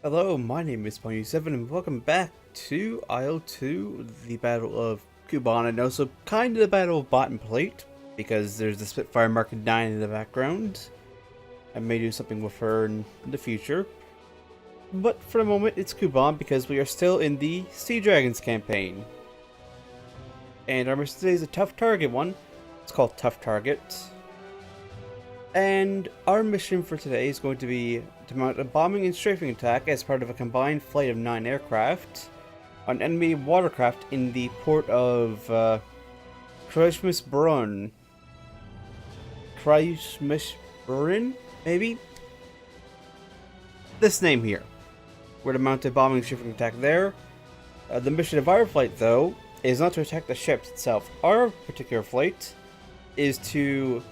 Hello, my name is Pony7 and welcome back to IL2, the Battle of Kuban, and also kind of the Battle of Bottom Plate, because there's the Spitfire Mark 9 in the background. I may do something with her in the future. But for the moment, it's Kuban because we are still in the Sea Dragons campaign. And our mission today is a tough target one. It's called Tough Target. And our mission for today is going to be to mount a bombing and strafing attack as part of a combined flight of 9 aircraft on enemy watercraft in the port of Kreismisbrunn. Kreismisbrunn, maybe? This name here. We're to mount a bombing and strafing attack there. The mission of our flight, though, is not to attack the ships itself. Our particular flight is to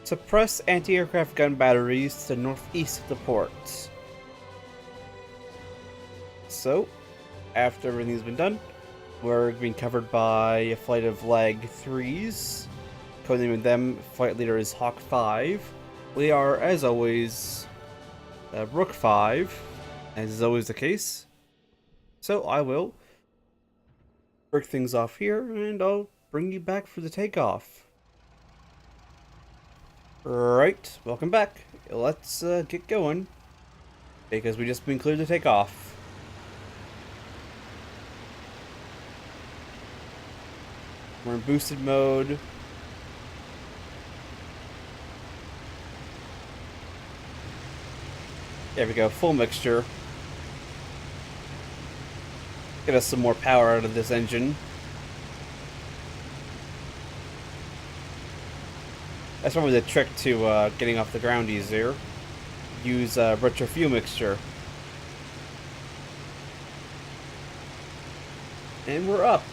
suppress anti-aircraft gun batteries to the northeast of the port. So, after everything's been done, we're being covered by a flight of Lag 3s. Codenaming them, flight leader is Hawk 5. We are, as always, Rook 5, as is always the case. So I will break things off here, and I'll bring you back for the takeoff. Right, welcome back. Let's get going, because we just been cleared to take off. We're in boosted mode. There we go, full mixture. Get us some more power out of this engine. That's probably the trick to getting off the ground easier. Use retro fuel mixture. And we're up.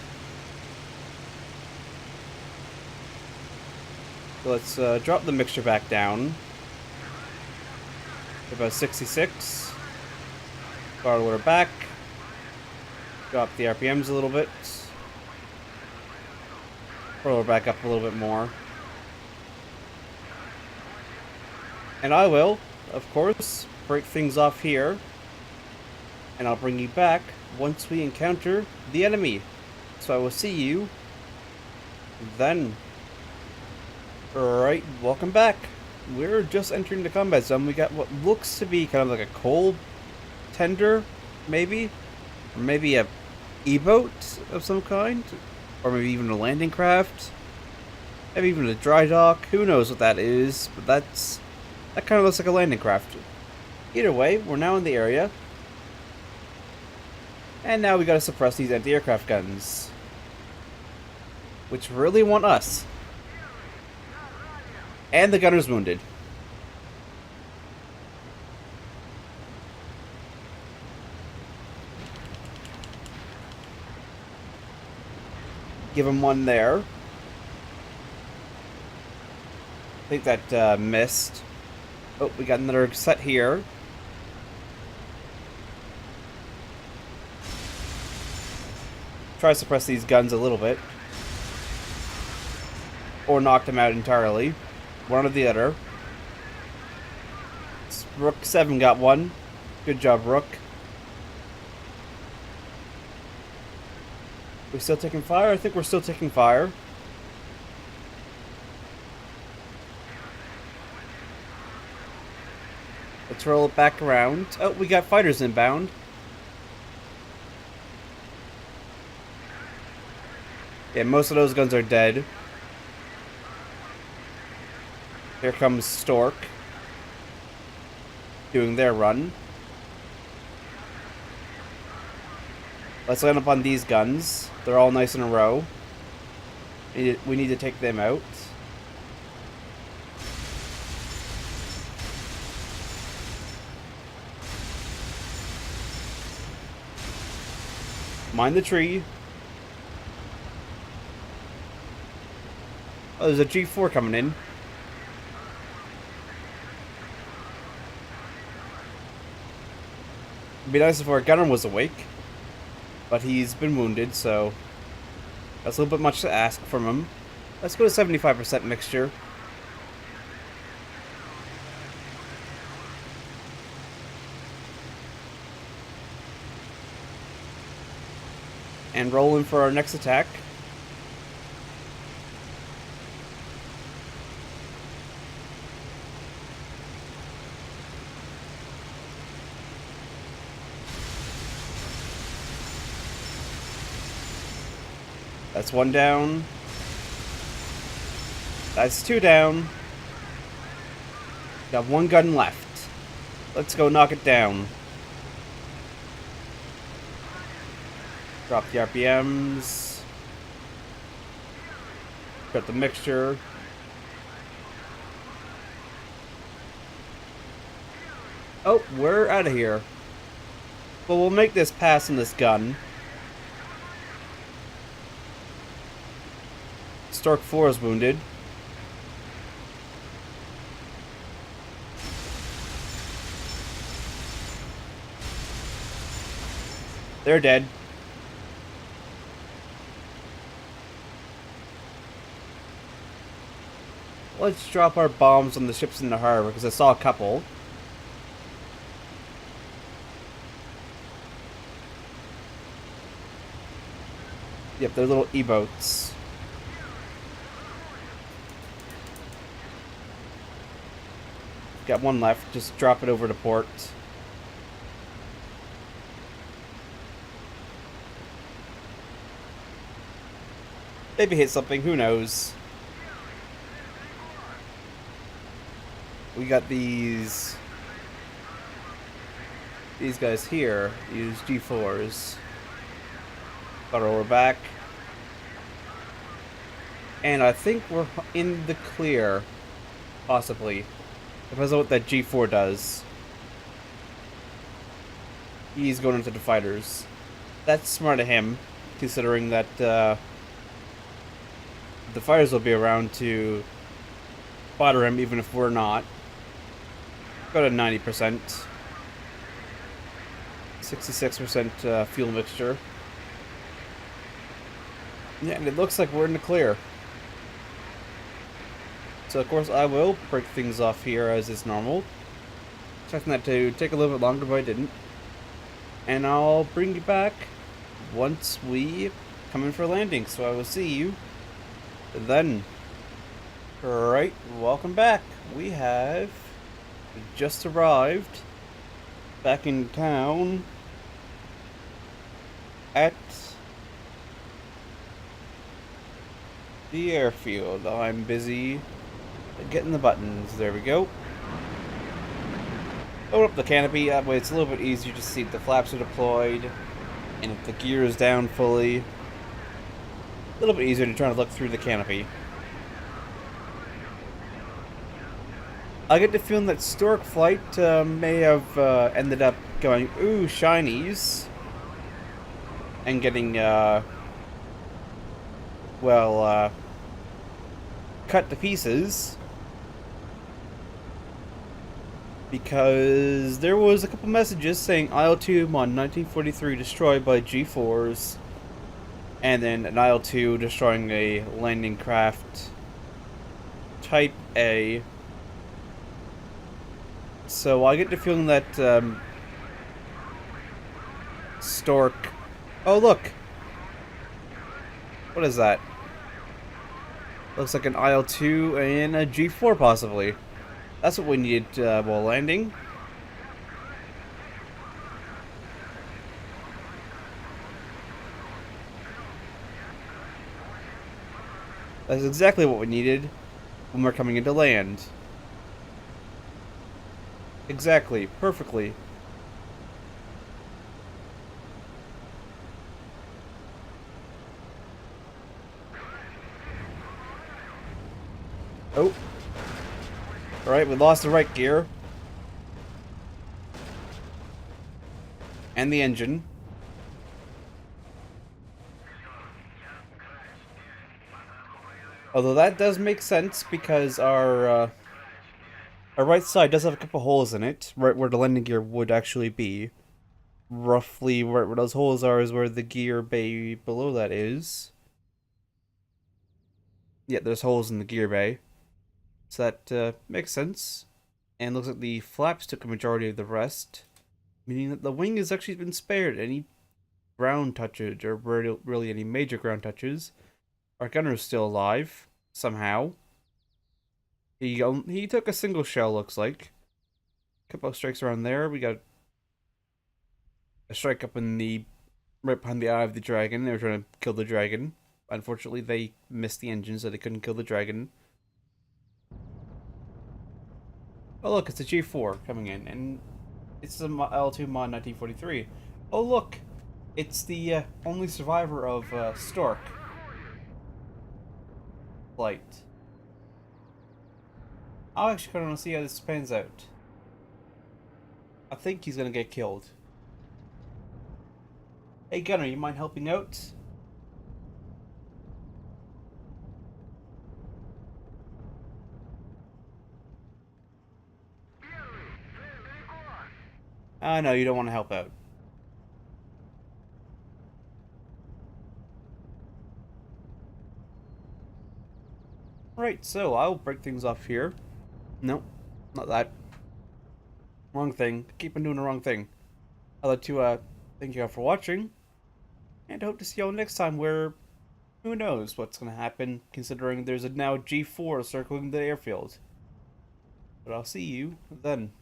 So let's drop the mixture back down. About 66. Throttle her back. Drop the RPMs a little bit. Throttle her back up a little bit more. And I will, of course, break things off here. And I'll bring you back once we encounter the enemy. So I will see you then. Alright, welcome back. We're just entering the combat zone. We got what looks to be kind of like a coal tender, maybe? Or maybe a E-boat of some kind? Or maybe even a landing craft? Maybe even a dry dock? Who knows what that is, but that kind of looks like a landing craft. Either way, we're now in the area. And now we gotta suppress these anti-aircraft guns, which really want us. And the gunner's wounded. Give him one there. I think that missed. Oh, we got another set here. Try to suppress these guns a little bit. Or knock them out entirely. One or the other. Rook 7 got one. Good job, Rook. We still taking fire? I think we're still taking fire. Let's roll it back around. Oh, we got fighters inbound. Yeah, most of those guns are dead. Here comes Stork. Doing their run. Let's land up on these guns. They're all nice in a row. We need to take them out. Mind the tree. Oh, there's a G4 coming in. It'd be nice if our gunner was awake. But he's been wounded, so that's a little bit much to ask from him. Let's go to 75% mixture. And rolling for our next attack. That's one down. That's two down. Got one gun left. Let's go knock it down. Drop the RPMs. Got the mixture. Oh, we're out of here. But we'll make this pass on this gun. Stork 4 is wounded. They're dead. Let's drop our bombs on the ships in the harbor, because I saw a couple. Yep, they're little E-boats. Got one left, just drop it over to port. Maybe hit something, who knows. We got these guys here, these G4s. Got our back. And I think we're in the clear, possibly. Depends on what that G4 does. He's going into the fighters. That's smart of him, considering that the fighters will be around to fodder him even if we're not. Got a 90%. 66% fuel mixture. Yeah, and it looks like we're in the clear. So of course I will break things off here as is normal. Expecting that to take a little bit longer, but I didn't. And I'll bring you back once we come in for landing. So I will see you then. Alright, welcome back. We have just arrived back in town at the airfield. I'm busy getting the buttons. There we go. Open up the canopy. That way it's a little bit easier to see if the flaps are deployed and if the gear is down fully. A little bit easier to try to look through the canopy. I get the feeling that Stork Flight may have ended up going, ooh, shinies, and getting, cut to pieces. Because there was a couple messages saying IL2 Mon 1943 destroyed by G4s, and then an IL2 destroying a landing craft Type A. So I get the feeling that Stork... Oh, look! What is that? Looks like an IL2 and a G4, possibly. That's what we needed while landing. That's exactly what we needed when we're coming into land. Exactly. Perfectly. Oh. Alright, we lost the right gear. And the engine. Although that does make sense because our right side does have a couple holes in it, right where the landing gear would actually be. Roughly right where those holes are is where the gear bay below that is. Yeah, there's holes in the gear bay. So that makes sense. And looks like the flaps took a majority of the rest, meaning that the wing has actually been spared any ground touches, or really any major ground touches. Our gunner's still alive, somehow. He took a single shell, looks like. Couple of strikes around there. We got a strike up in the right behind the eye of the dragon. They were trying to kill the dragon. Unfortunately, they missed the engine, so they couldn't kill the dragon. Oh look, it's a G4 coming in, and it's the IL2 mod 1943. Oh look, it's the only survivor of Stork flight. I'm actually going to see how this pans out. I think he's going to get killed. Hey Gunner, you mind helping out? No, you don't want to help out. Right, so I'll break things off here. Nope, not that. Wrong thing. Keep on doing the wrong thing. I'd like to thank you all for watching, and hope to see you all next time where who knows what's going to happen, considering there's a now G4 circling the airfield. But I'll see you then.